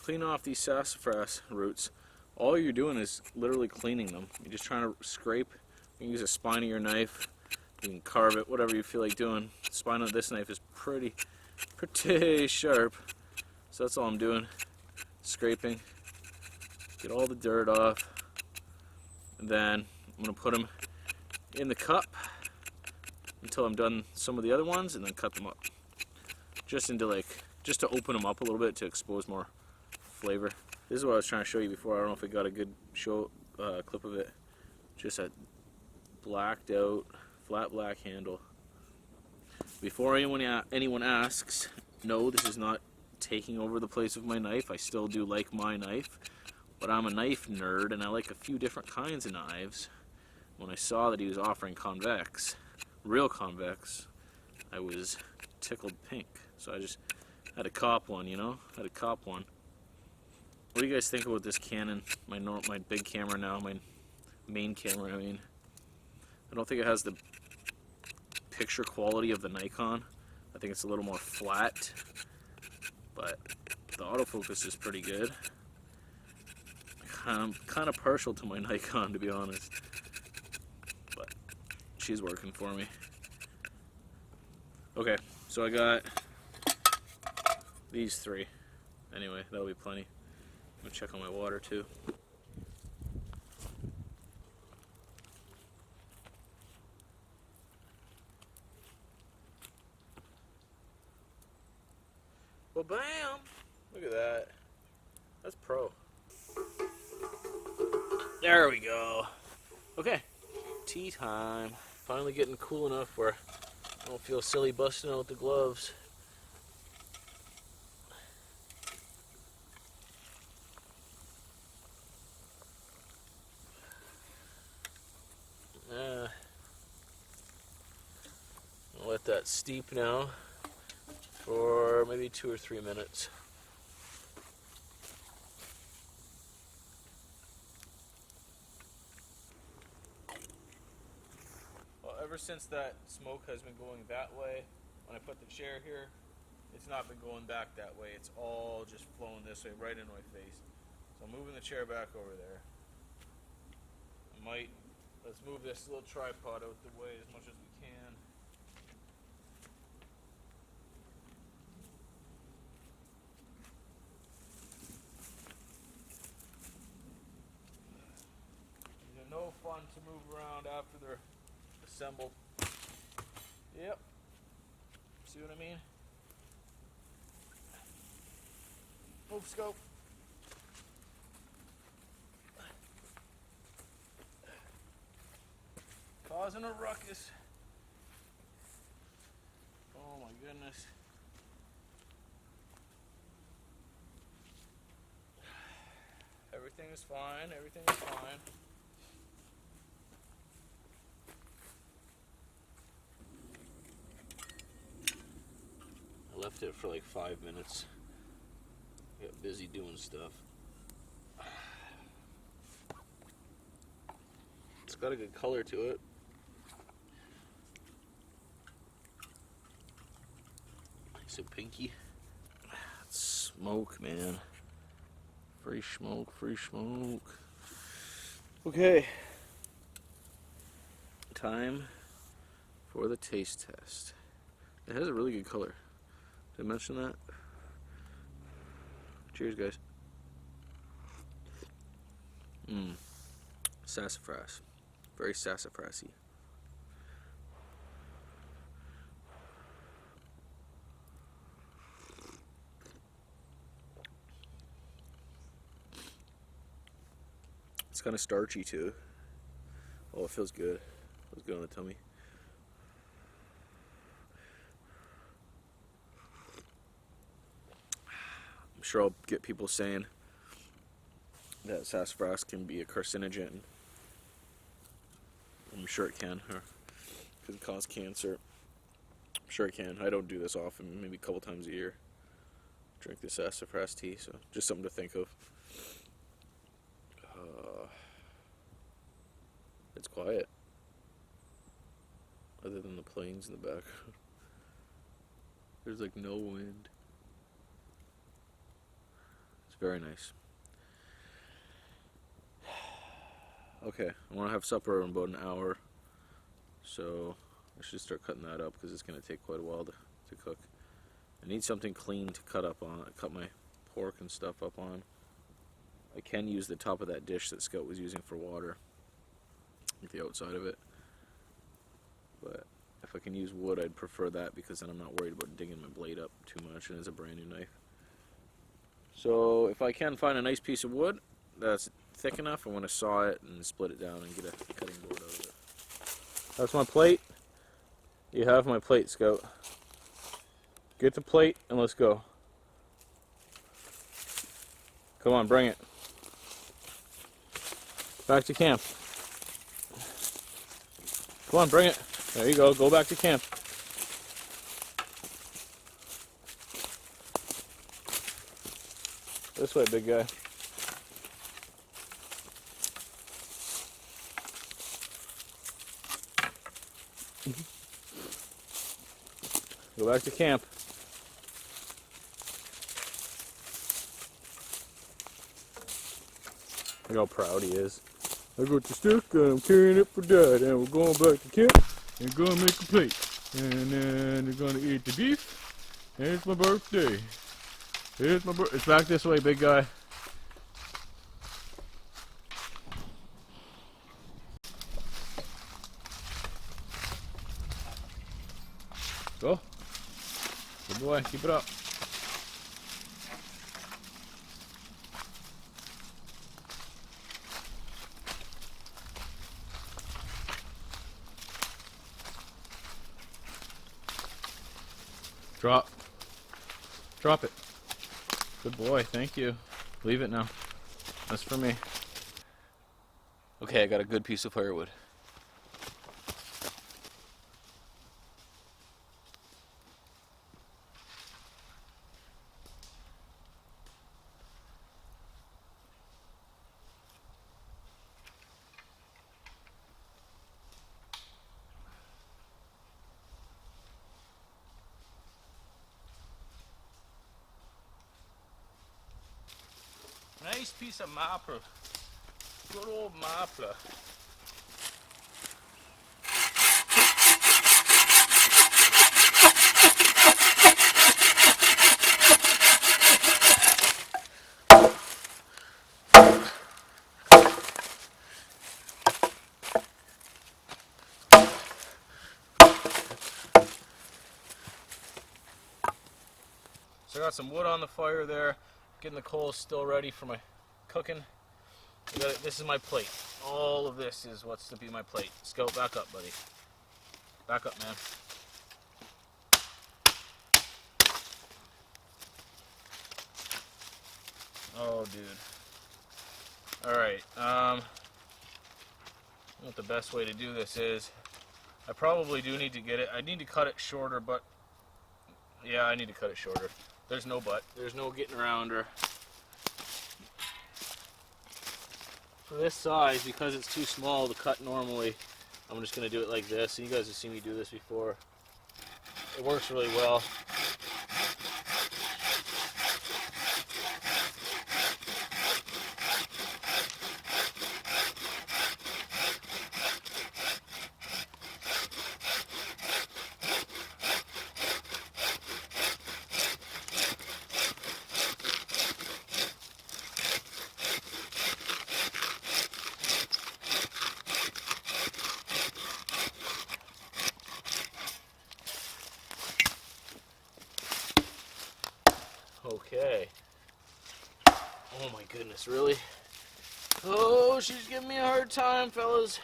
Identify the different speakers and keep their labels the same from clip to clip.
Speaker 1: clean off these sassafras roots, all you're doing is literally cleaning them. You're just trying to scrape. You can use a spine of your knife. You can carve it, whatever you feel like doing. The spine of this knife is pretty sharp. So that's all I'm doing. Scraping. Get all the dirt off. And then I'm going to put them in the cup until I'm done some of the other ones, and then cut them up. Just to open them up a little bit to expose more flavor. This is what I was trying to show you before. I don't know if I got a good clip of it. Just a blacked out, flat black handle. Before anyone asks, no, this is not taking over the place of my knife. I still do like my knife, but I'm a knife nerd and I like a few different kinds of knives. When I saw that he was offering convex, real convex, I was tickled pink. So I just had to cop one, you know? Had to cop one. What do you guys think about this Canon? My big camera now, my main camera, I mean. I don't think it has the picture quality of the Nikon. I think it's a little more flat, but the autofocus is pretty good. I'm kind of partial to my Nikon, to be honest, but she's working for me. Okay, so I got these three. Anyway, that'll be plenty. I'm gonna check on my water too. Well, bam! Look at that. That's pro. There we go. Okay, tea time. Finally getting cool enough where I don't feel silly busting out the gloves. I'll let that steep now for maybe 2 or 3 minutes. Well, ever since that smoke has been going that way, when I put the chair here, it's not been going back that way. It's all just flowing this way, right into my face. So I'm moving the chair back over there. Let's move this little tripod out the way as much as we can. These are no fun to move around after they're assembled. Yep. See what I mean? Move, scope. Causing a ruckus. Oh my goodness. Everything is fine. Everything is fine. I left it for like 5 minutes. I got busy doing stuff. It's got a good color to it. Nice and pinky. Smoke, man. Free smoke, free smoke. Okay. Time for the taste test. It has a really good color. Did I mention that? Cheers, guys. Sassafras. Very sassafrasy. It's kind of starchy too. Oh, it feels good. It feels good on the tummy. I'm sure I'll get people saying that sassafras can be a carcinogen. I'm sure it can, or could cause cancer. I'm sure it can. I don't do this often, maybe a couple times a year. Drink the sassafras tea, so just something to think of. It's quiet, other than the planes in the background. There's like no wind. It's very nice. Okay, I want to have supper in about an hour, so I should start cutting that up because it's going to take quite a while to cook. I need something clean to cut up on. I cut my pork and stuff up on. I can use the top of that dish that Scout was using for water, like the outside of it. But if I can use wood, I'd prefer that because then I'm not worried about digging my blade up too much, and it's a brand new knife. So if I can find a nice piece of wood that's thick enough, I'm going to saw it and split it down and get a cutting board out of it. That's my plate. You have my plate, Scout. Get the plate and let's go. Come on, bring it. Back to camp. Come on, bring it. There you go. Go back to camp. This way, big guy. Go back to camp. Look how proud he is. I got the stick and I'm carrying it for Dad, and we're going back to camp and gonna make a plate. And then we're gonna eat the beef. And it's my birthday. It's my birthday. It's back this way, big guy. Go. Good boy, keep it up. Drop. Drop it. Good boy, thank you. Leave it now. That's for me. Okay, I got a good piece of firewood. Nice piece of maple. Good old maple. So I got some wood on the fire there. Getting the coals still ready for my cooking. This is my plate. All of this is what's to be my plate. Scout, back up, buddy. Back up, man. Oh, dude. Alright, what the best way to do this is, I probably do need to get it. I need to cut it shorter, but yeah, I need to cut it shorter. There's no but. There's no getting around her. For this size, because it's too small to cut normally, I'm just going to do it like this. And you guys have seen me do this before. It works really well. Okay. Oh my goodness, really? Oh, she's giving me a hard time, fellas.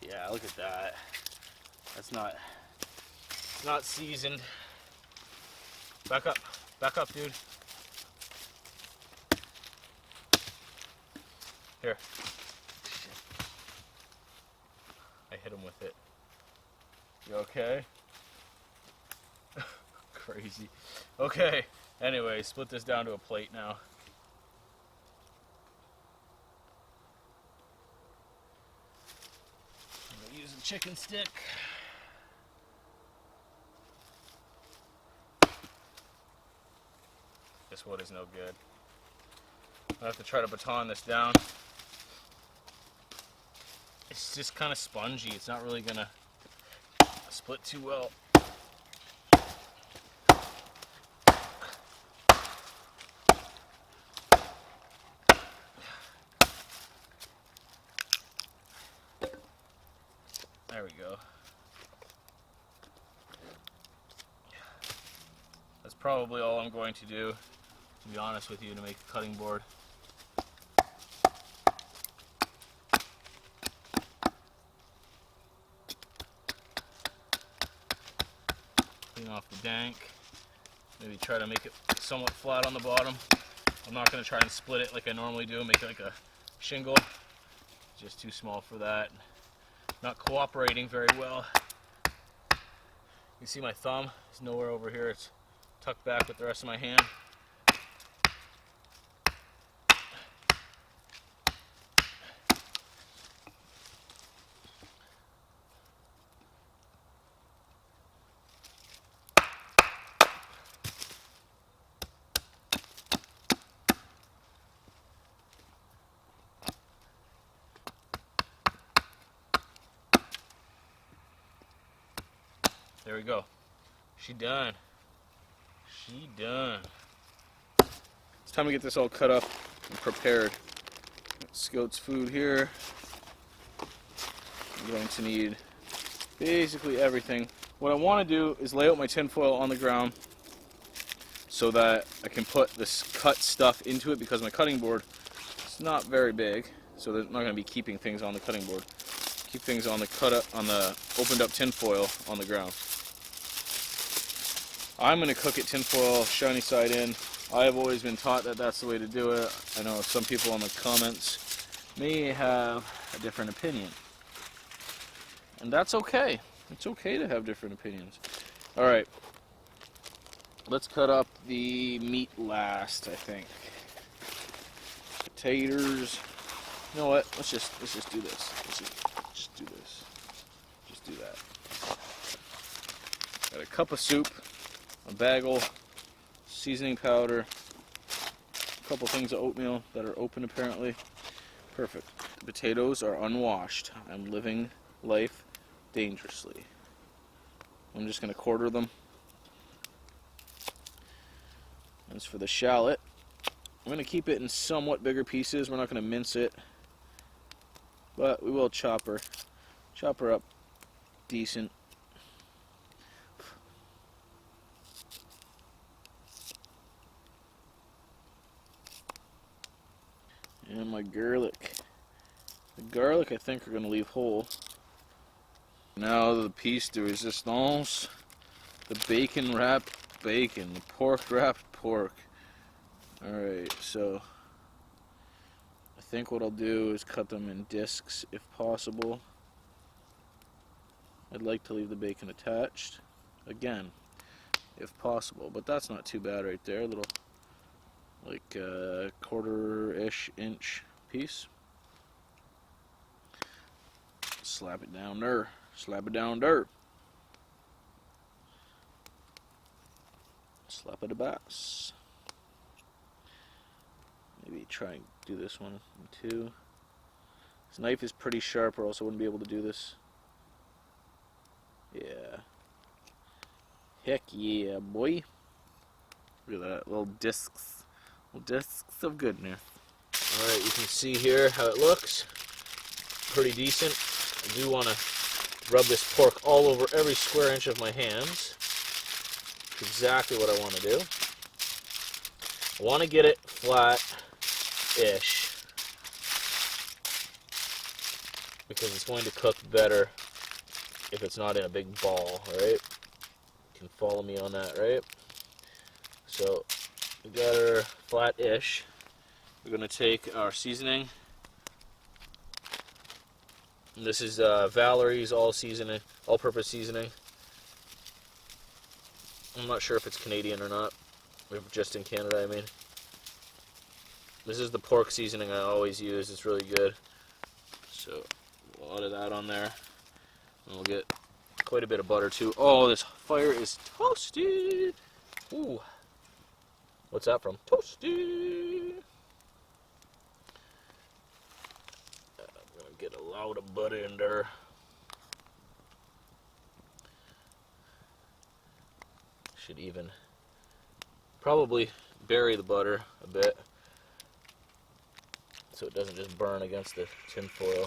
Speaker 1: Yeah, look at that. That's not seasoned. Back up, dude. Here. I hit him with it. You okay? Crazy. Okay, anyway, split this down to a plate now. I'm gonna use the chicken stick. This wood is no good. I have to try to baton this down. It's just kind of spongy. It's not really gonna split too well. There we go. That's probably all I'm going to do, to be honest with you, to make a cutting board. Clean off the dank. Maybe try to make it somewhat flat on the bottom. I'm not going to try and split it like I normally do, make it like a shingle. Just too small for that. Not cooperating very well. You see my thumb is nowhere over here. It's tucked back with the rest of my hand. There we go. She done. She done. It's time to get this all cut up and prepared. Scout's food here. I'm going to need basically everything. What I want to do is lay out my tinfoil on the ground so that I can put this cut stuff into it, because my cutting board is not very big, so they're not going to be keeping things on the cutting board. Keep things on the opened up tinfoil on the ground. I'm going to cook it tinfoil, shiny side in. I have always been taught that that's the way to do it. I know some people in the comments may have a different opinion. And that's okay. It's okay to have different opinions. Alright. Let's cut up the meat last, I think. Potatoes. You know what? Let's just do this. Let's just do this. Just do that. Got a cup of soup, a bagel, seasoning powder, a couple things of oatmeal that are open apparently. Perfect. The potatoes are unwashed. I'm living life dangerously. I'm just going to quarter them. As for the shallot, I'm going to keep it in somewhat bigger pieces. We're not going to mince it, but we will chop her up decent. And my garlic. The garlic I think we're going to leave whole. Now the piece de resistance, the bacon wrapped bacon, the pork wrapped pork. Alright, so I think what I'll do is cut them in discs if possible. I'd like to leave the bacon attached, again, if possible, but that's not too bad right there. A little, like a quarter-ish inch piece. Slap it down there. Slap it down there. Slap it a bass. Maybe try and do this one in two. This knife is pretty sharp, or else I wouldn't be able to do this. Yeah. Heck yeah, boy. Look at that, little discs of goodness. Alright, you can see here how it looks. Pretty decent. I do want to rub this pork all over every square inch of my hands. That's exactly what I want to do. I want to get it flat-ish, because it's going to cook better if it's not in a big ball, right? You can follow me on that, right? So we got her flat-ish. We're going to take our seasoning. And this is Valerie's all-purpose seasoning. I'm not sure if it's Canadian or not. Or just in Canada, I mean. This is the pork seasoning I always use. It's really good. So a lot of that on there. And we'll get quite a bit of butter too. Oh, this fire is toasted. Ooh. What's that from? Toasted. I'm gonna get a lot of butter in there. Should even probably bury the butter a bit so it doesn't just burn against the tin foil.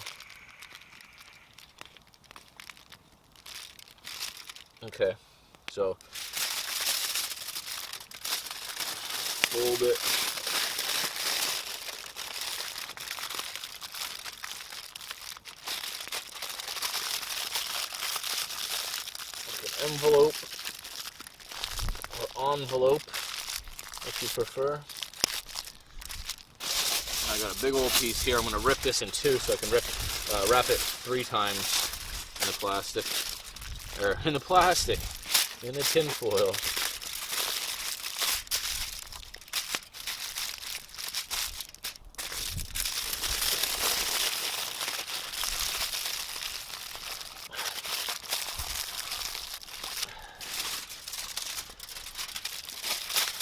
Speaker 1: Okay, so fold it. Like an envelope or envelope, if you prefer. I got a big old piece here. I'm going to rip this in two so I can wrap it 3 times in the plastic. Or in the plastic, in the tin foil.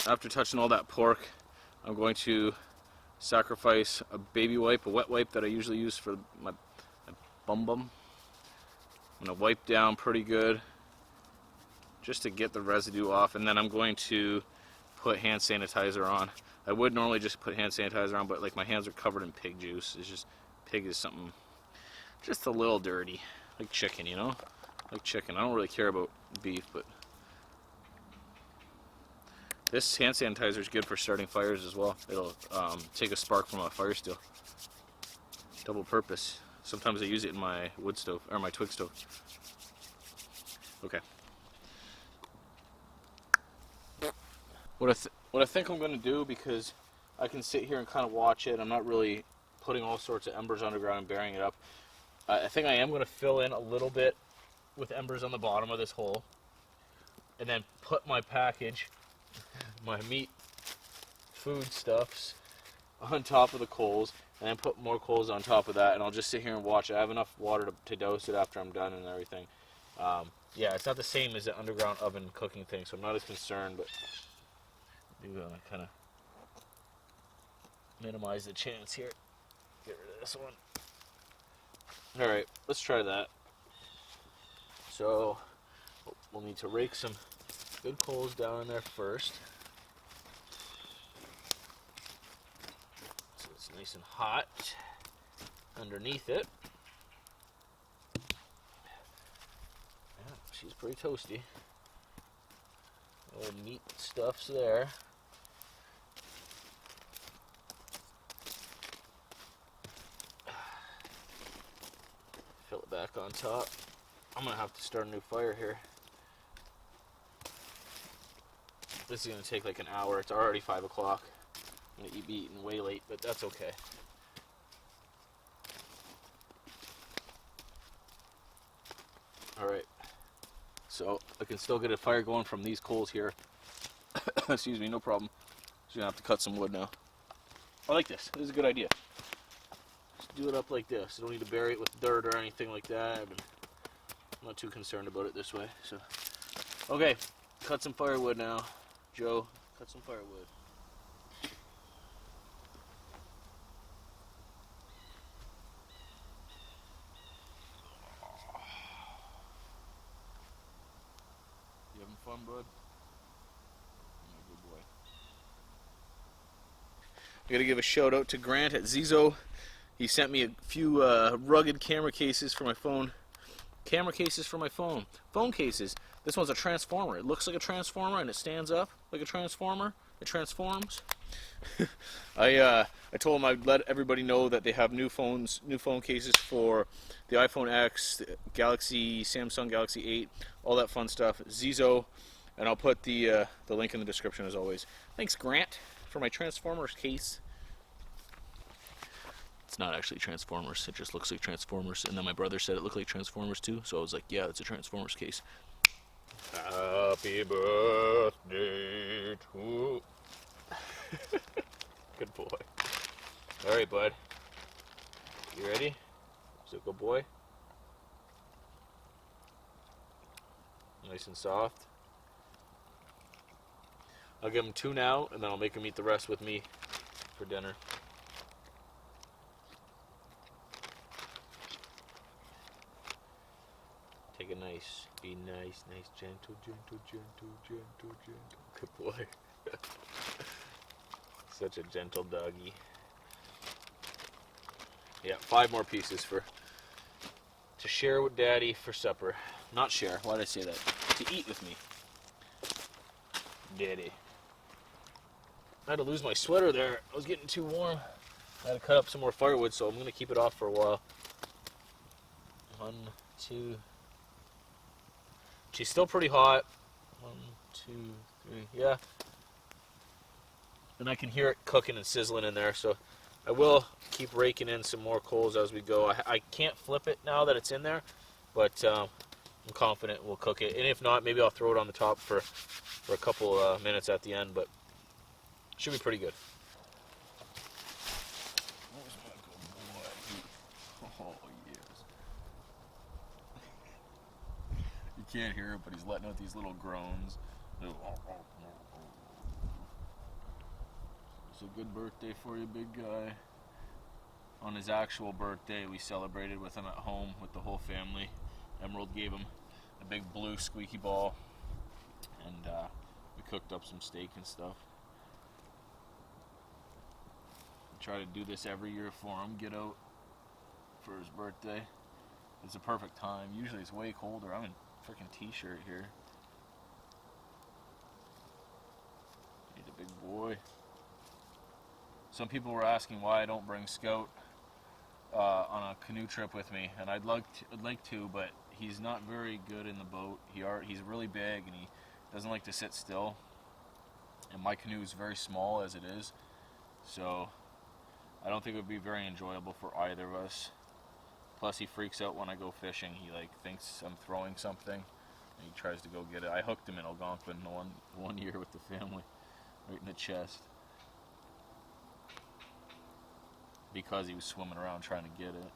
Speaker 1: After touching all that pork, I'm going to sacrifice a baby wipe, a wet wipe that I usually use for my bum. I'm going to wipe down pretty good just to get the residue off, and then I'm going to put hand sanitizer on. I would normally just put hand sanitizer on, but like my hands are covered in pig juice. It's just, pig is something just a little dirty, like chicken, you know? Like chicken. I don't really care about beef, but this hand sanitizer is good for starting fires as well. It'll take a spark from a fire steel. Double purpose. Sometimes I use it in my wood stove, or my twig stove. Okay. What I think I'm going to do, because I can sit here and kind of watch it, I'm not really putting all sorts of embers underground and burying it up. I think I am going to fill in a little bit with embers on the bottom of this hole, and then put my package, my meat foodstuffs, on top of the coals, and then put more coals on top of that, and I'll just sit here and watch it. I have enough water to dose it after I'm done and everything. Yeah, it's not the same as the underground oven cooking thing, so I'm not as concerned, but I do kind of minimize the chance here. Get rid of this one. Alright, let's try that. So, we'll need to rake some good coals down in there first. So it's nice and hot underneath it. Yeah, she's pretty toasty. Little meat stuff's there. Fill it back on top. I'm gonna have to start a new fire here. This is gonna take like an hour. It's already 5 o'clock. I'm gonna be eating way late, but that's okay. Alright. So I can still get a fire going from these coals here. Excuse me, no problem. Just gonna have to cut some wood now. I like this. This is a good idea. Just do it up like this. You don't need to bury it with dirt or anything like that. I'm not too concerned about it this way. So, okay, cut some firewood now. Joe, cut some firewood. You having fun, bud? You're a good boy. I gotta give a shout out to Grant at Zizo. He sent me a few rugged camera cases for my phone. Camera cases for my phone. Phone cases. This one's a transformer. It looks like a transformer and it stands up like a transformer. It transforms. I told him I'd let everybody know that they have new phone cases for the iPhone X, the Galaxy, Samsung Galaxy 8, all that fun stuff. Zizo, and I'll put the link in the description as always. Thanks, Grant, for my Transformers case. It's not actually Transformers, it just looks like Transformers, and then my brother said it looked like Transformers too, so I was like, yeah, it's a Transformers case. Happy birthday to... Good boy. Alright, bud. You ready? Is it a good boy? Nice and soft. I'll give him 2 now, and then I'll make him eat the rest with me for dinner. Take a nice, be nice, gentle. Good boy. Such a gentle doggy. Yeah, 5 more pieces to share with Daddy for supper. Not share, why did I say that? To eat with me. Daddy. I had to lose my sweater there. It was getting too warm. I had to cut up some more firewood, so I'm going to keep it off for a while. 1, 2. She's still pretty hot. 1, 2, 3. Yeah. And I can hear it cooking and sizzling in there, so I will keep raking in some more coals as we go. I can't flip it now that it's in there, but I'm confident we'll cook it. And if not, maybe I'll throw it on the top for a couple minutes at the end, but should be pretty good. Where's my good boy? Oh, yes. You can't hear it, but he's letting out these little groans. It's a good birthday for you, big guy. On his actual birthday, we celebrated with him at home with the whole family. Emerald gave him a big blue squeaky ball, and we cooked up some steak and stuff. Try to do this every year for him, get out for his birthday. It's a perfect time. Usually it's way colder. I'm in a freaking t-shirt here. He's a big boy. Some people were asking why I don't bring Scout on a canoe trip with me, and I'd like to, but he's not very good in the boat. He's really big, and he doesn't like to sit still. And my canoe is very small as it is, so I don't think it would be very enjoyable for either of us. Plus, he freaks out when I go fishing. He thinks I'm throwing something, and he tries to go get it. I hooked him in Algonquin one year with the family, right in the chest, because he was swimming around trying to get it.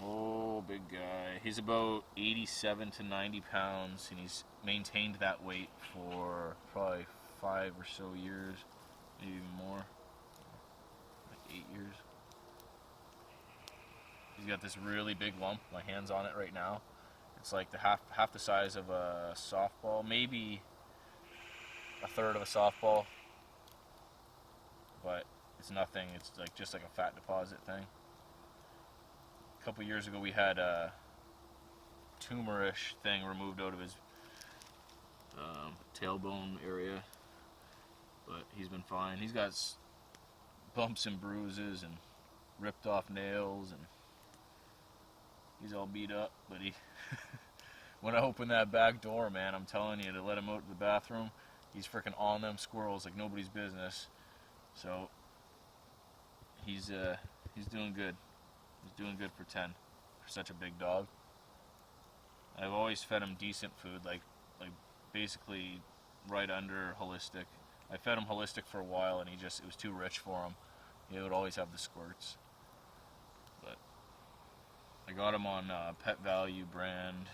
Speaker 1: Oh, big guy. He's about 87 to 90 pounds, and he's maintained that weight for probably 5 or so years, maybe even more, like 8 years. He's got this really big lump. My hand's on it right now. It's like the half the size of a softball, maybe a third of a softball, but it's nothing. It's just like a fat deposit thing. A couple years ago we had a tumorish thing removed out of his tailbone area, but he's been fine. He's got bumps and bruises and ripped off nails, and he's all beat up, but he when I open that back door, man, I'm telling you, to let him out to the bathroom, he's freaking on them squirrels like nobody's business. So he's doing good. He's doing good for 10 for such a big dog. I've always fed him decent food, like basically right under holistic. I fed him holistic for a while, and it was too rich for him. He would always have the squirts. But I got him on Pet Value brand.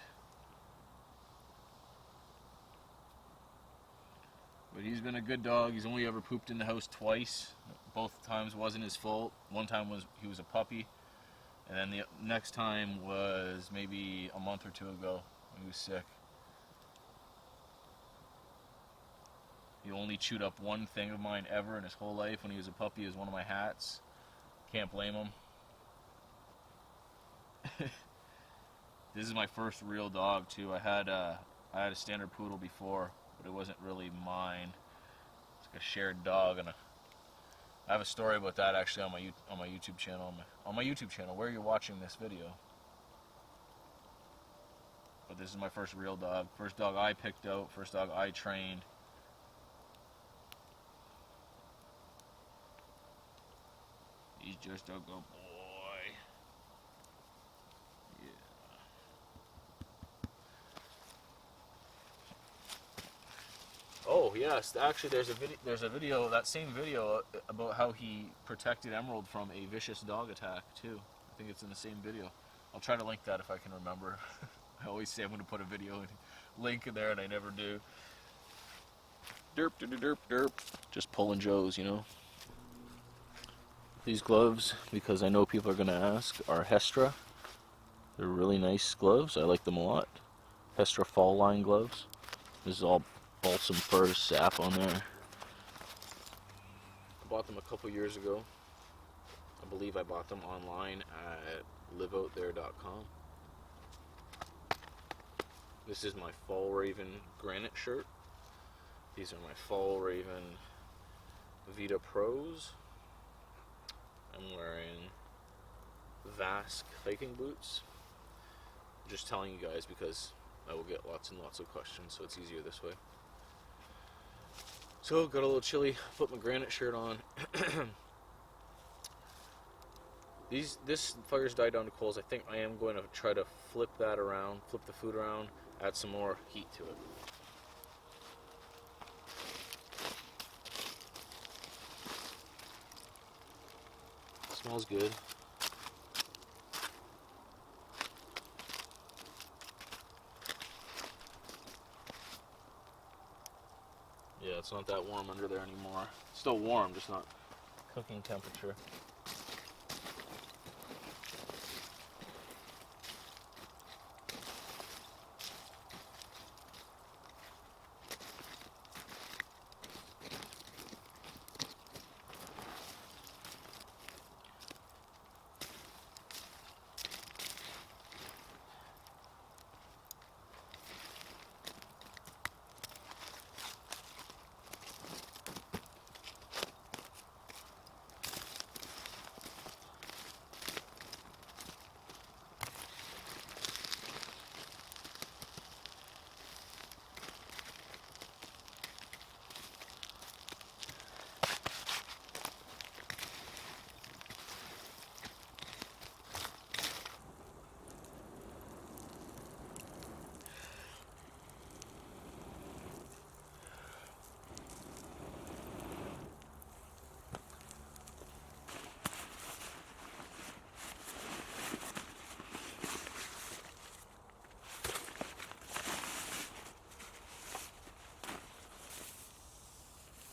Speaker 1: But he's been a good dog. He's only ever pooped in the house twice. Both times wasn't his fault. One time he was a puppy, and then the next time was maybe a month or 2 ago when he was sick. He only chewed up one thing of mine ever in his whole life when he was a puppy. It was one of my hats. Can't blame him. This is my first real dog too. I had a standard poodle before, but it wasn't really mine. It's like a shared dog, and I have a story about that actually on my YouTube channel. On my YouTube channel, where you're watching this video. But this is my first real dog. First dog I picked out. First dog I trained. He's just a good boy. Yeah. Oh yes, actually there's a video, that same video about how he protected Emerald from a vicious dog attack too. I think it's in the same video. I'll try to link that if I can remember. I always say I'm going to put a video link in there, and I never do. Derp, derp, derp, derp. Just pulling Joes, you know. These gloves, because I know people are going to ask, are Hestra. They're really nice gloves. I like them a lot. Hestra fall line gloves. This is all balsam fir sap on there. I bought them a couple years ago. I believe I bought them online at liveoutthere.com. This is my Fall Raven granite shirt. These are my Fall Raven Vita Pros. I'm wearing Vask hiking boots. I'm just telling you guys because I will get lots and lots of questions, so it's easier this way. So, got a little chilly, put my granite shirt on. This fire's died down to coals. I think I am going to try to flip that around, flip the food around, add some more heat to it. Smells good. Yeah, it's not that warm under there anymore. It's still warm, just not cooking temperature.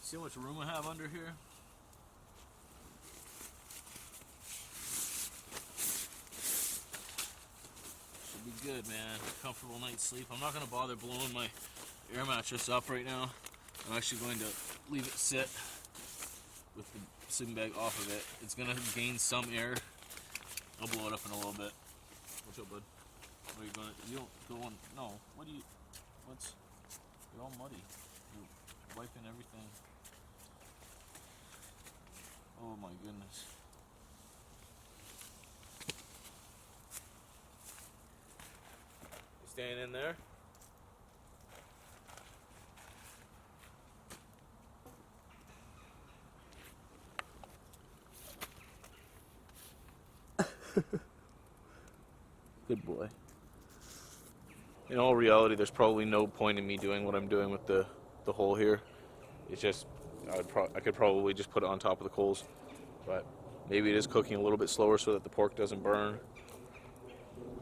Speaker 1: See how much room I have under here? Should be good, man. Comfortable night's sleep. I'm not going to bother blowing my air mattress up right now. I'm actually going to leave it sit with the sleeping bag off of it. It's going to gain some air. I'll blow it up in a little bit. What's up, bud? What are you going to... You don't go on... No. What do you... What's... You're all muddy. You're wiping everything. Oh my goodness. You staying in there? Good boy. In all reality, there's probably no point in me doing what I'm doing with the hole here. It's just I could probably just put it on top of the coals, but maybe it is cooking a little bit slower so that the pork doesn't burn.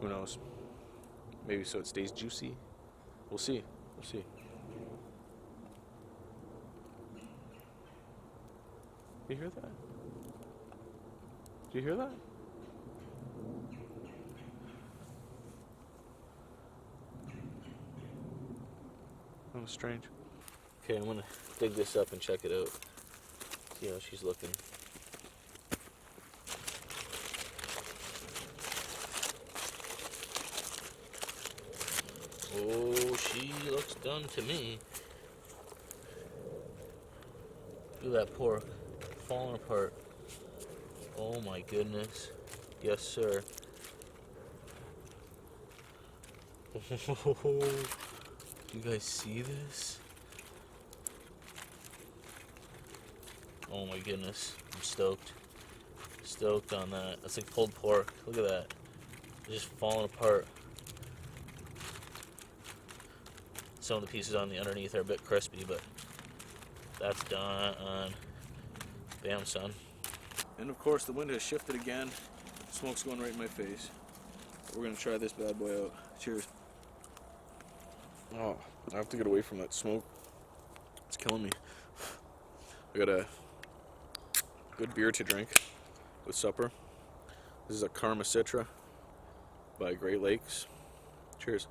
Speaker 1: Who knows? Maybe so it stays juicy. We'll see. We'll see. Do you hear that? Do you hear that? That was strange. Okay, I'm gonna dig this up and check it out. See how she's looking. Oh, she looks done to me. Look at that pork falling apart. Oh my goodness. Yes, sir. You guys see this? Oh my goodness, I'm stoked. Stoked on that. That's like pulled pork. Look at that. It's just falling apart. Some of the pieces on the underneath are a bit crispy, but that's done. Bam, son. And of course the wind has shifted again. Smoke's going right in my face. We're gonna try this bad boy out. Cheers. Oh, I have to get away from that smoke. It's killing me. I got a good beer to drink with supper. This is a Karma Citra by Great Lakes. Cheers.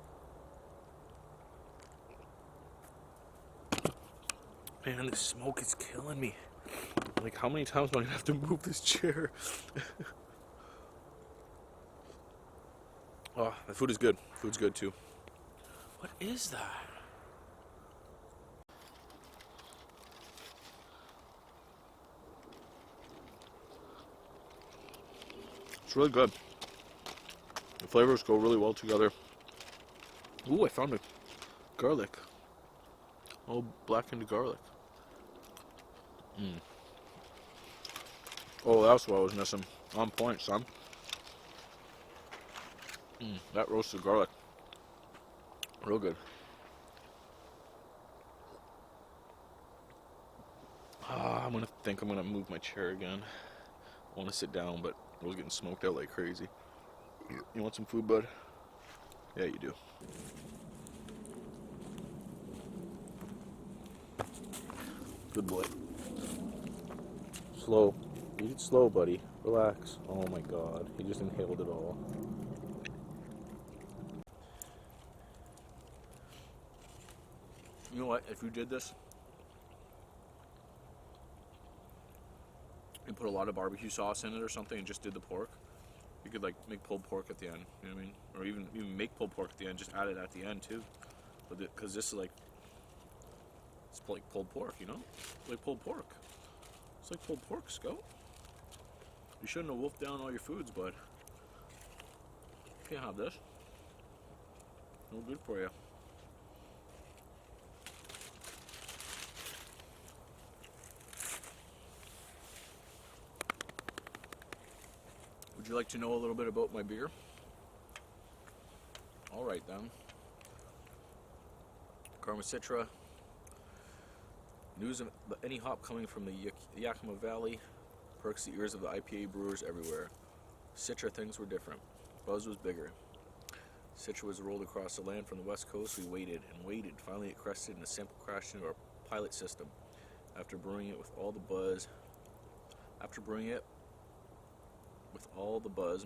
Speaker 1: Man, this smoke is killing me. Like, how many times do I have to move this chair? Oh, the food is good. Food's good too. What is that? It's really good. The flavors go really well together. Ooh, I found it. Garlic. Oh, blackened garlic. Oh, that's what I was missing. On point, son. That roasted garlic. Real good. I'm gonna move my chair again. I want to sit down, but I was getting smoked out like crazy. You want some food, bud? Yeah, you do. Good boy. Slow. Eat it slow, buddy. Relax. Oh my god. He just inhaled it all. You know what? If you did this and put a lot of barbecue sauce in it or something and just did the pork, you could like make pulled pork at the end. You know what I mean? Or even make pulled pork at the end. Just add it at the end too. But because this is like, it's like pulled pork, you know? Like pulled pork. It's like pulled pork, Scout. You shouldn't have wolfed down all your foods, bud. You can't have this. No good for you. Would you like to know a little bit about my beer? All right then. Karma Citra. News of any hop coming from the Yakima Valley perks the ears of the IPA brewers everywhere. Citra things were different. Buzz was bigger. Citra was rolled across the land from the west coast. We waited and waited. Finally, it crested and a sample crashed into our pilot system. After brewing it with all the buzz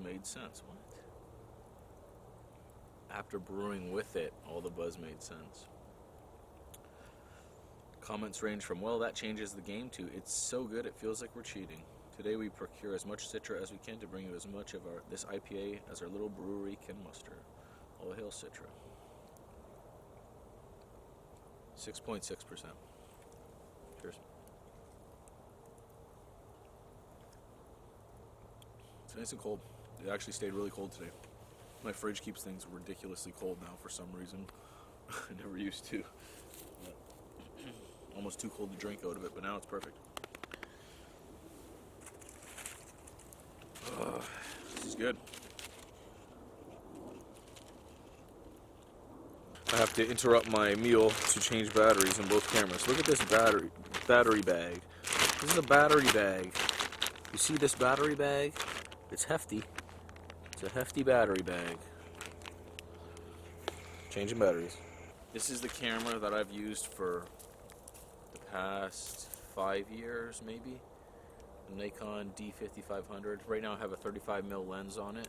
Speaker 1: made sense. What? After brewing with it, all the buzz made sense. Comments range from, well, that changes the game, to, it's so good it feels like we're cheating. Today we procure as much Citra as we can to bring you as much of this IPA as our little brewery can muster. All hail Citra. 6.6%. Cheers. It's nice and cold. It actually stayed really cold today. My fridge keeps things ridiculously cold now for some reason. I never used to. Almost too cold to drink out of it, but now it's perfect. This is good. I have to interrupt my meal to change batteries in both cameras. Look at this battery bag. This is a battery bag. You see this battery bag? It's hefty. It's a hefty battery bag. Changing batteries. This is the camera that I've used for the past 5 years, maybe. The Nikon D5500. Right now I have a 35mm lens on it.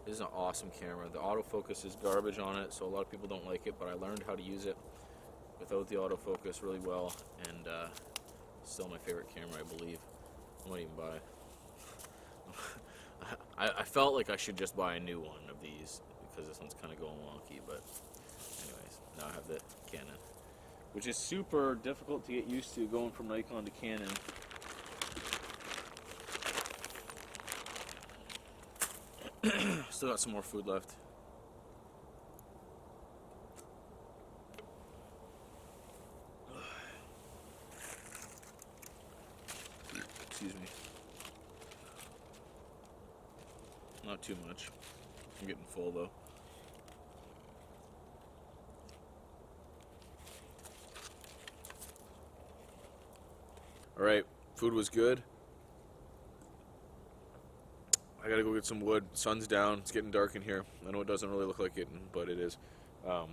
Speaker 1: This is an awesome camera. The autofocus is garbage on it, so a lot of people don't like it, but I learned how to use it without the autofocus really well, and still my favorite camera, I believe. I might even buy. I felt like I should just buy a new one of these because this one's kind of going wonky, but anyways, now I have the Canon, which is super difficult to get used to, going from Nikon to Canon. Still got some more food left. Excuse me. Not too much. I'm getting full though. Alright, food was good. I I gotta go get some wood. Sun's down. It's getting dark in here. I know it doesn't really look like it, but it is. So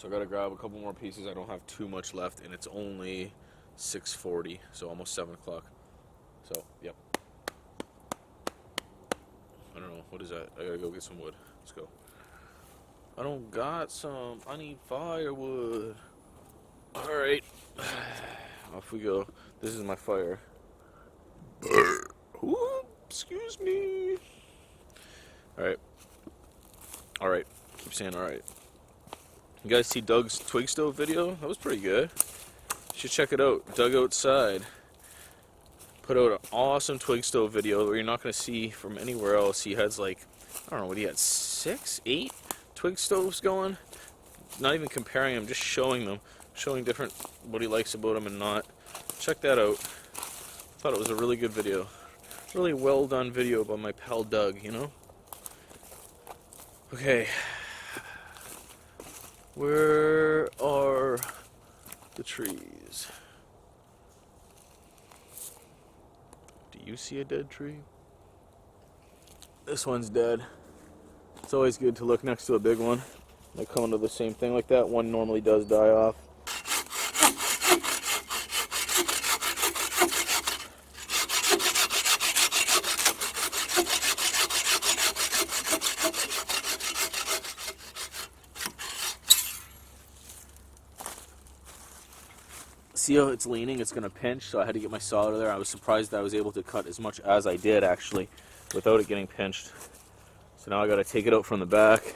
Speaker 1: I gotta grab a couple more pieces. I don't have too much left, and it's only 6:40, so almost 7 o'clock. So, yep. I don't know. What is that? I gotta go get some wood. Let's go. I don't got some. I need firewood. Alright. Off we go. This is my fire. Ooh, excuse me. Alright. Alright. Keep saying alright. You guys see Doug's twig stove video? That was pretty good. You should check it out. Doug Outside put out an awesome twig stove video where you're not going to see from anywhere else. He has like, I don't know, what he had, 6, 8 twig stoves going? Not even comparing them, just showing them. Showing different, what he likes about them and not. Check that out. Thought it was a really good video. Really well done video by my pal Doug, you know? Okay. Where are the trees? Do you see a dead tree? This one's dead. It's always good to look next to a big one. They come into the same thing like that. One normally does die off. See how it's leaning? It's going to pinch, so I had to get my saw out of there. I was surprised that I was able to cut as much as I did, actually, without it getting pinched. So now I got to take it out from the back,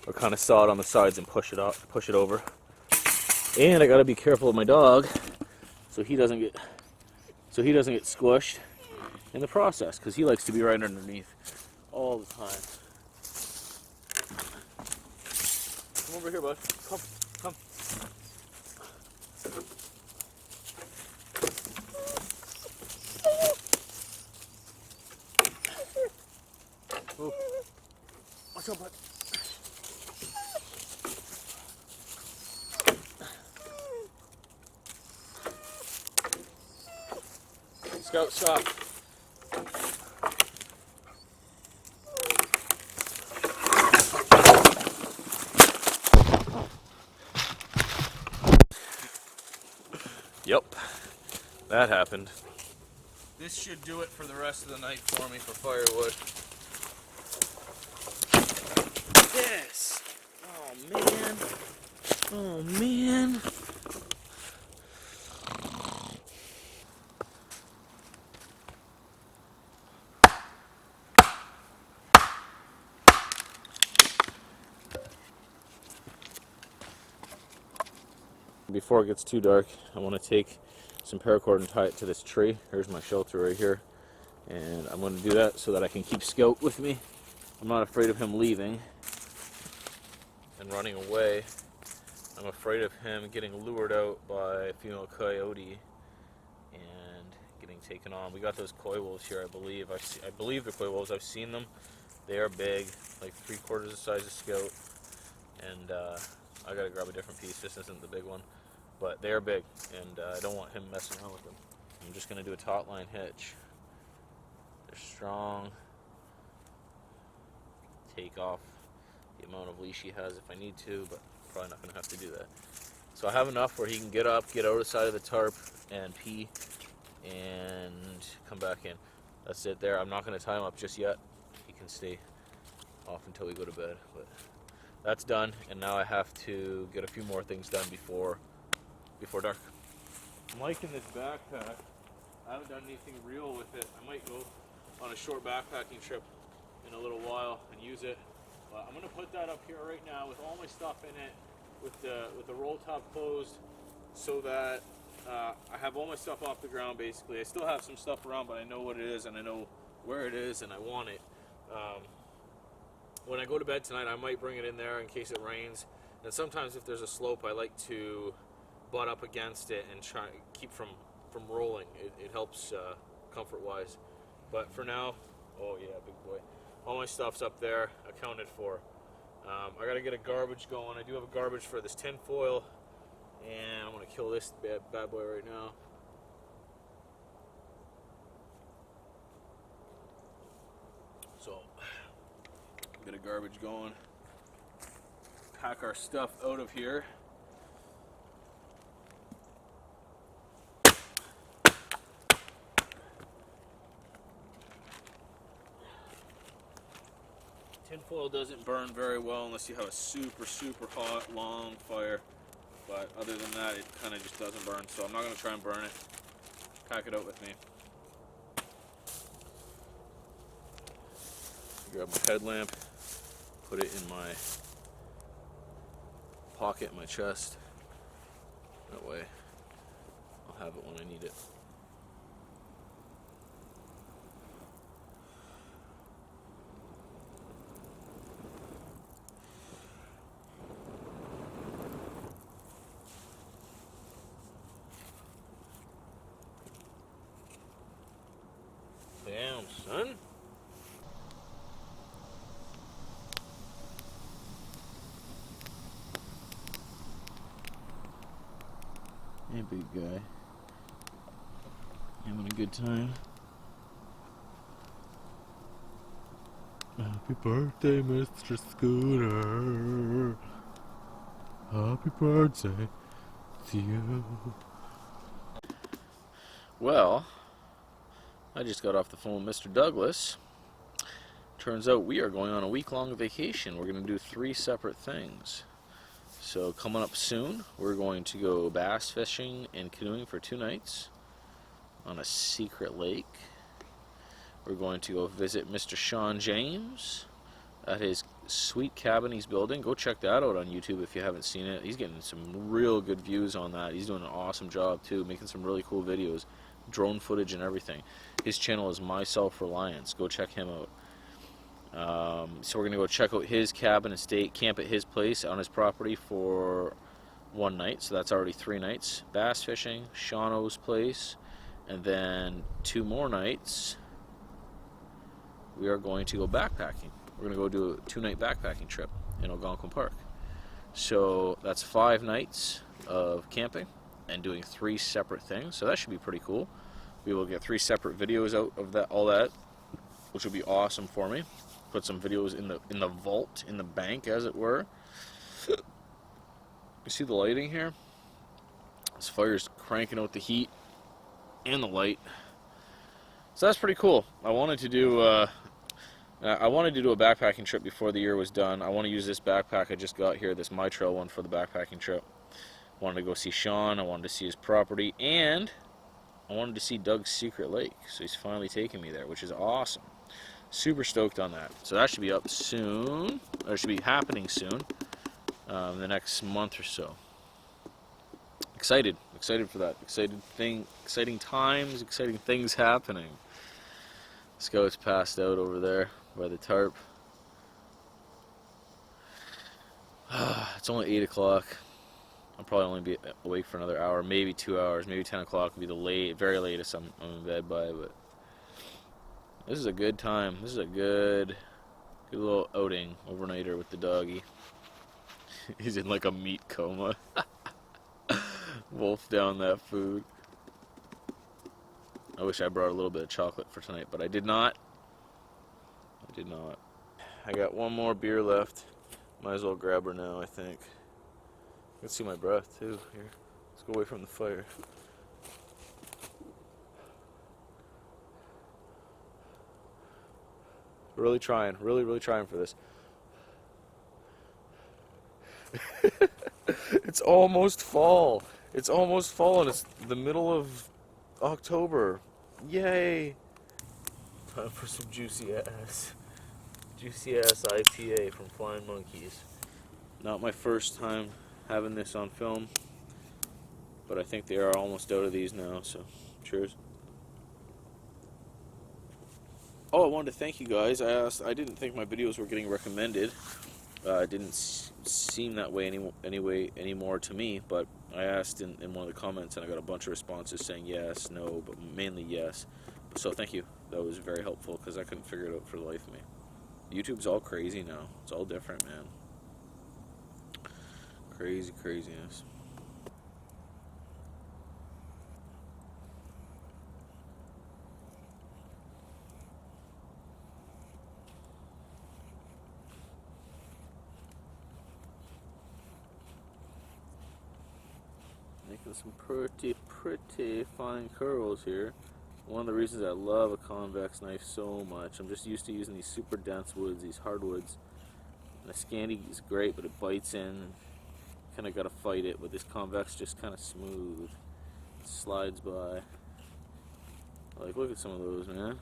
Speaker 1: or kind of saw it on the sides and push it over. And I got to be careful of my dog, so he doesn't get squished in the process, because he likes to be right underneath all the time. Come over here, bud. Come. Oh. Watch out, bud. Scout, stop. Yep, that happened. This should do it for the rest of the night for me for firewood. Yes! Oh man! Oh man! Before it gets too dark, I want to take some paracord and tie it to this tree. Here's my shelter right here. And I'm going to do that so that I can keep Scout with me. I'm not afraid of him leaving and running away. I'm afraid of him getting lured out by a female coyote and getting taken on. We got those coy wolves here, I believe. I believe they're coy wolves. I've seen them. They are big, like 3/4 the size of Scout. And I gotta grab a different piece. This isn't the big one. But they are big, and I don't want him messing around with them. I'm just going to do a taut line hitch. They're strong. Take off the amount of leash he has if I need to, but probably not going to have to do that. So I have enough where he can get up, get out of the side of the tarp, and pee, and come back in. That's it there. I'm not going to tie him up just yet. He can stay off until we go to bed. But that's done, and now I have to get a few more things done before dark. I'm liking this backpack. I haven't done anything real with it. I might go on a short backpacking trip in a little while and use it. But I'm going to put that up here right now with all my stuff in it, with the roll top closed, so that I have all my stuff off the ground basically. I still have some stuff around, but I know what it is and I know where it is and I want it. When I go to bed tonight, I might bring it in there in case it rains. And sometimes if there's a slope, I like to butt up against it and try keep from rolling. It helps comfort wise. But for now, oh yeah, big boy, all my stuff's up there accounted for. I gotta get a garbage going. I do have a garbage for this tin foil, and I'm gonna kill this bad boy right now. So, bit of garbage going. Pack our stuff out of here. Tinfoil doesn't burn very well unless you have a super, super hot, long fire. But other than that, it kind of just doesn't burn. So I'm not going to try and burn it. Pack it out with me. Grab my headlamp, put it in my pocket in my chest. That way I'll have it when I need it. Damn, son. Hey, big guy. Having a good time? Happy birthday, Mr. Scooter. Happy birthday to you. Well, I just got off the phone with Mr. Douglas. Turns out we are going on a week-long vacation. We're going to do 3 separate things. So coming up soon, we're going to go bass fishing and canoeing for 2 nights on a secret lake. We're going to go visit Mr. Sean James at his sweet cabin he's building. Go check that out on YouTube if you haven't seen it. He's getting some real good views on that. He's doing an awesome job too, making some really cool videos, drone footage and everything. His channel is My Self Reliance. Go check him out. So we're going to go check out his cabin and camp at his place on his property for 1 night. So that's already 3 nights. Bass fishing, Shauno's place, and then 2 more nights we are going to go backpacking. We're going to go do a 2-night backpacking trip in Algonquin Park. So that's 5 nights of camping and doing 3 separate things. So that should be pretty cool. We will get 3 separate videos out of all that, which will be awesome for me. Put some videos in the vault, in the bank, as it were. You see the lighting here? This fire's cranking out the heat and the light. So that's pretty cool. I wanted to do a backpacking trip before the year was done. I want to use this backpack I just got here, this My Trail one, for the backpacking trip. I wanted to go see Sean. I wanted to see his property, and I wanted to see Doug's secret lake. So he's finally taking me there, which is awesome. Super stoked on that. So that should be up soon, or should be happening soon, in the next month or so. Excited for that. Exciting times, exciting things happening. Scout's passed out over there by the tarp. It's only 8 o'clock. I'll probably only be awake for another hour, maybe 2 hours, maybe 10 o'clock will be the very latest I'm in bed by, but this is a good time. This is a good little outing, overnighter with the doggy. He's in like a meat coma. Wolf down that food. I wish I brought a little bit of chocolate for tonight, but I did not. I got 1 more beer left. Might as well grab her now, I think. You can see my breath too. Here, let's go away from the fire. Really trying for this. It's almost fall. It's almost fall, and it's the middle of October. Yay! Time for some juicy ass IPA from Flying Monkeys. Not my first time having this on film, but I think they are almost out of these now, so cheers. Oh, I wanted to thank you guys. I didn't think my videos were getting recommended. It didn't seem that way anymore to me, but I asked in one of the comments, and I got a bunch of responses saying yes, no, but mainly yes. So thank you. That was very helpful, because I couldn't figure it out for the life of me. YouTube's all crazy now. It's all different, man. Craziness. some pretty fine curls here. One of the reasons I love a convex knife so much, I'm just used to using these super dense woods, these hardwoods. And the Scandi is great, but it bites in, and kind of got to fight it. But this convex just kind of smooth, it slides by. Like, look at some of those, man.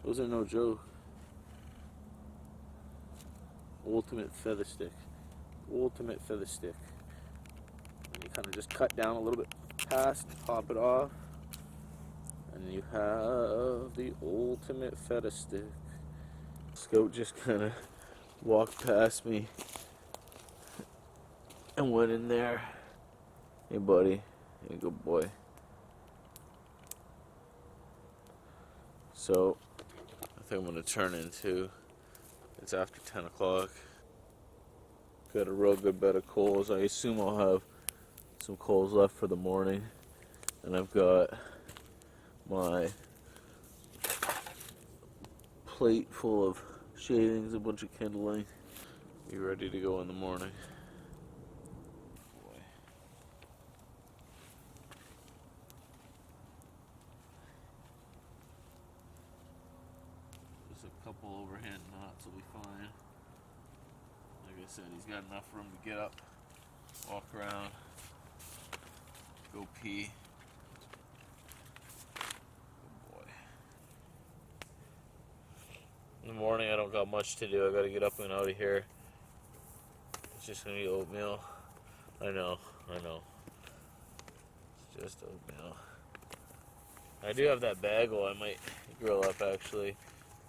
Speaker 1: Those are no joke. Ultimate feather stick. Ultimate feather stick. And you kind of just cut down a little bit past, pop it off, and you have the ultimate feather stick. Scout just kind of walked past me and went in there. Hey, buddy. Hey, good boy. So, I think I'm going to turn into, it's after 10 o'clock. Got a real good bed of coals. I assume I'll have some coals left for the morning. And I've got my plate full of shavings, a bunch of kindling. Be ready to go in the morning. Just a couple overhand knots will be fine. Like I said, he's got enough room to get up, walk around, go pee. Good boy. In the morning, I don't got much to do. I gotta get up and out of here. It's just gonna be oatmeal. I know. It's just oatmeal. I do have that bagel I might grill up actually,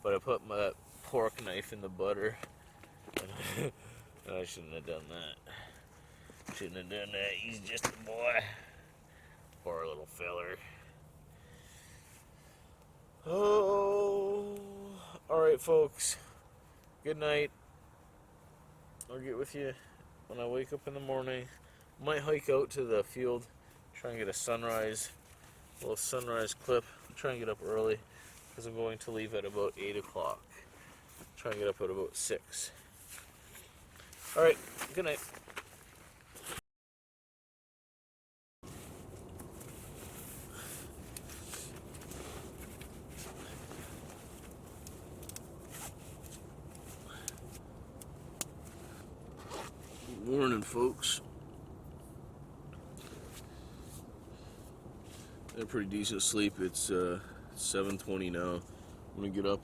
Speaker 1: but I put my pork knife in the butter. And I shouldn't have done that. Shouldn't have done that. He's just a boy. Poor little feller. Oh, alright folks. Good night. I'll get with you when I wake up in the morning. Might hike out to the field, try and get a little sunrise clip. Try and get up early because I'm going to leave at about 8 o'clock. Try and get up at about 6. Alright, good night. Good morning, folks. Had a pretty decent sleep. It's 7:20 now. I'm gonna get up.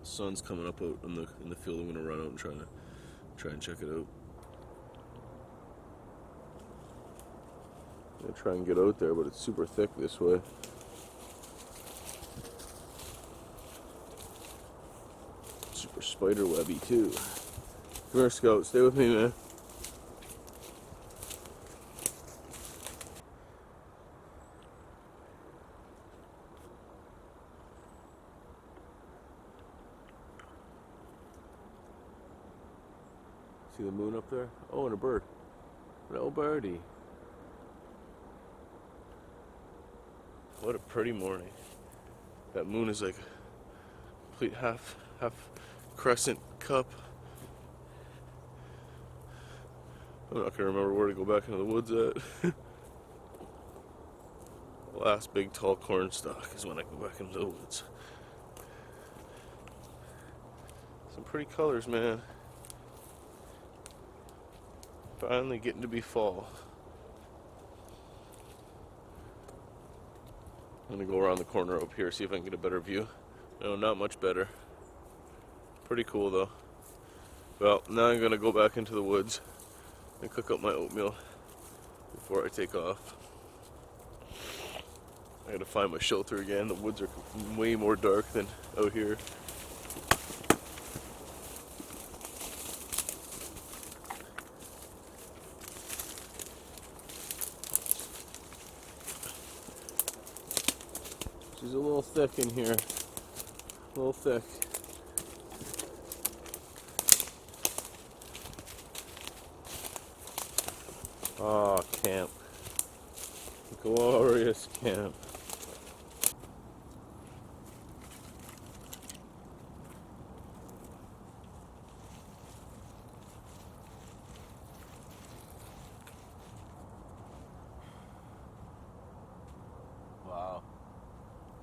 Speaker 1: The sun's coming up out in the field. I'm gonna run out and try and check it out. I'm gonna try and get out there, but it's super thick this way. Super spider webby too. Come here, Scout. Stay with me, man. See the moon up there? Oh, and a bird. Little birdie. What a pretty morning. That moon is like a complete half crescent cup. I'm not gonna remember where to go back into the woods at. Last big tall corn stalk is when I go back into the woods. Some pretty colors, man. Finally getting to be fall. I'm gonna go around the corner up here, see if I can get a better view. No, not much better. Pretty cool though. Well, now I'm gonna go back into the woods and cook up my oatmeal before I take off. I gotta find my shelter again. The woods are way more dark than out here. She's a little thick in here. A little thick. Ah, camp. Glorious camp.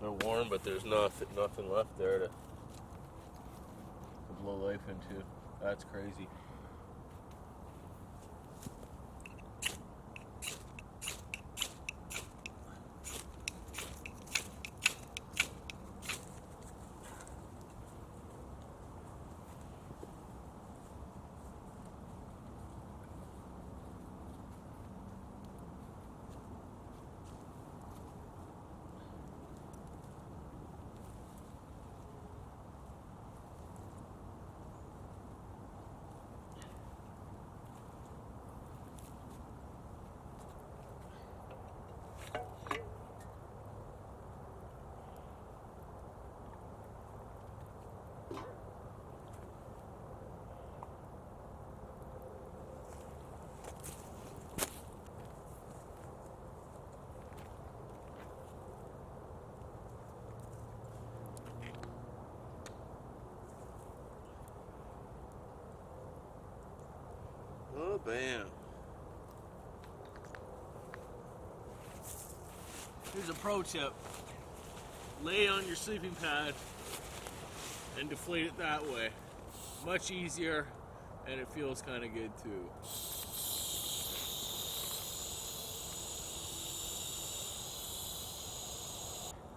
Speaker 1: They're warm, but there's nothing left there to blow life into. That's crazy. Oh, bam. Here's a pro tip. Lay on your sleeping pad and deflate it that way. Much easier, and it feels kind of good too.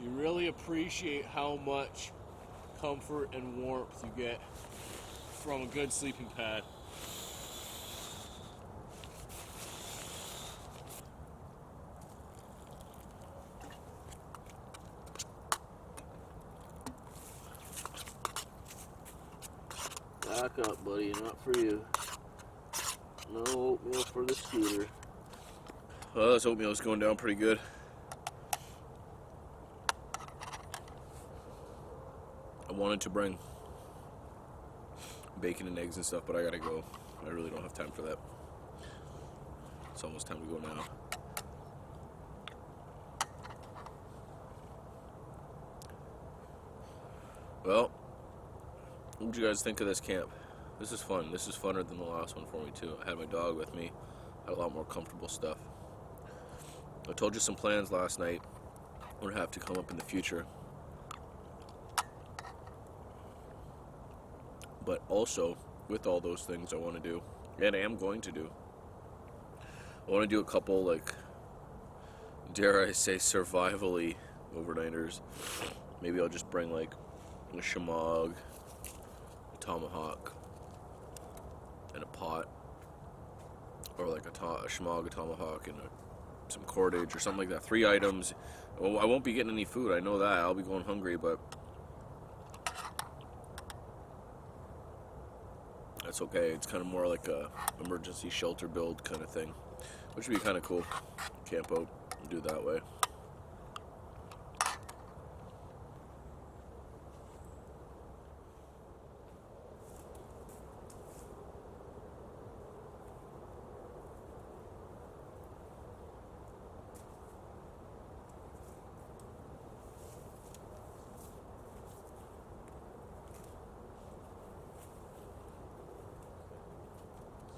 Speaker 1: You really appreciate how much comfort and warmth you get from a good sleeping pad. Back up, buddy, not for you. No oatmeal for the scooter. Well, this oatmeal is going down pretty good. I wanted to bring bacon and eggs and stuff, but I gotta go. I really don't have time for that. It's almost time to go now. Well, what did you guys think of this camp? This is fun. This is funner than the last one for me too. I had my dog with me. Had a lot more comfortable stuff. I told you some plans last night would have to come up in the future. But also, with all those things I want to do, and I am going to do, I want to do a couple, like, dare I say, survival-y overnighters. Maybe I'll just bring, like, a shemagh, a tomahawk, and a pot. Or, like, a shemagh, a tomahawk, and some cordage or something like that. 3 items. Well, I won't be getting any food, I know that. I'll be going hungry, but that's okay. It's kind of more like a emergency shelter build kind of thing, which would be kind of cool. Camp out and do it that way.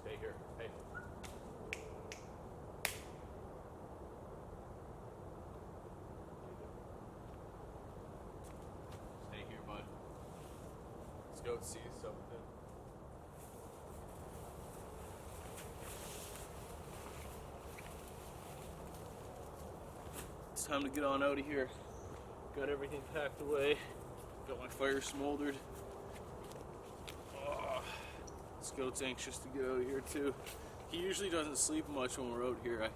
Speaker 1: Stay here. Hey. Stay here, bud. Let's go see something. It's time to get on out of here. Got everything packed away. Got my fire smoldered. Scout's anxious to get out of here too. He usually doesn't sleep much when we're out here.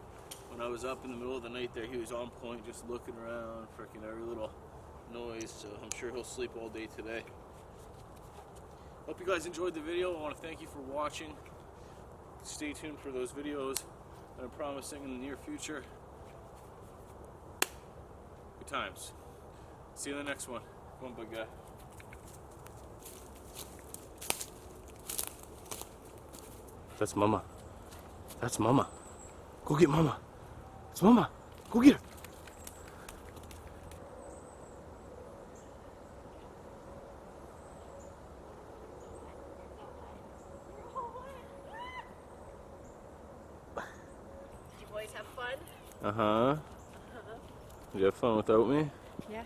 Speaker 1: When I was up in the middle of the night there, he was on point just looking around, freaking every little noise, so I'm sure he'll sleep all day today. Hope you guys enjoyed the video. I want to thank you for watching. Stay tuned for those videos that I'm promising in the near future. Good times. See you in the next one. Come on, big guy. That's Mama. That's Mama. Go get Mama. It's Mama. Go get her.
Speaker 2: Did you boys have fun?
Speaker 1: Uh-huh. Did you have fun without me?
Speaker 2: Yeah.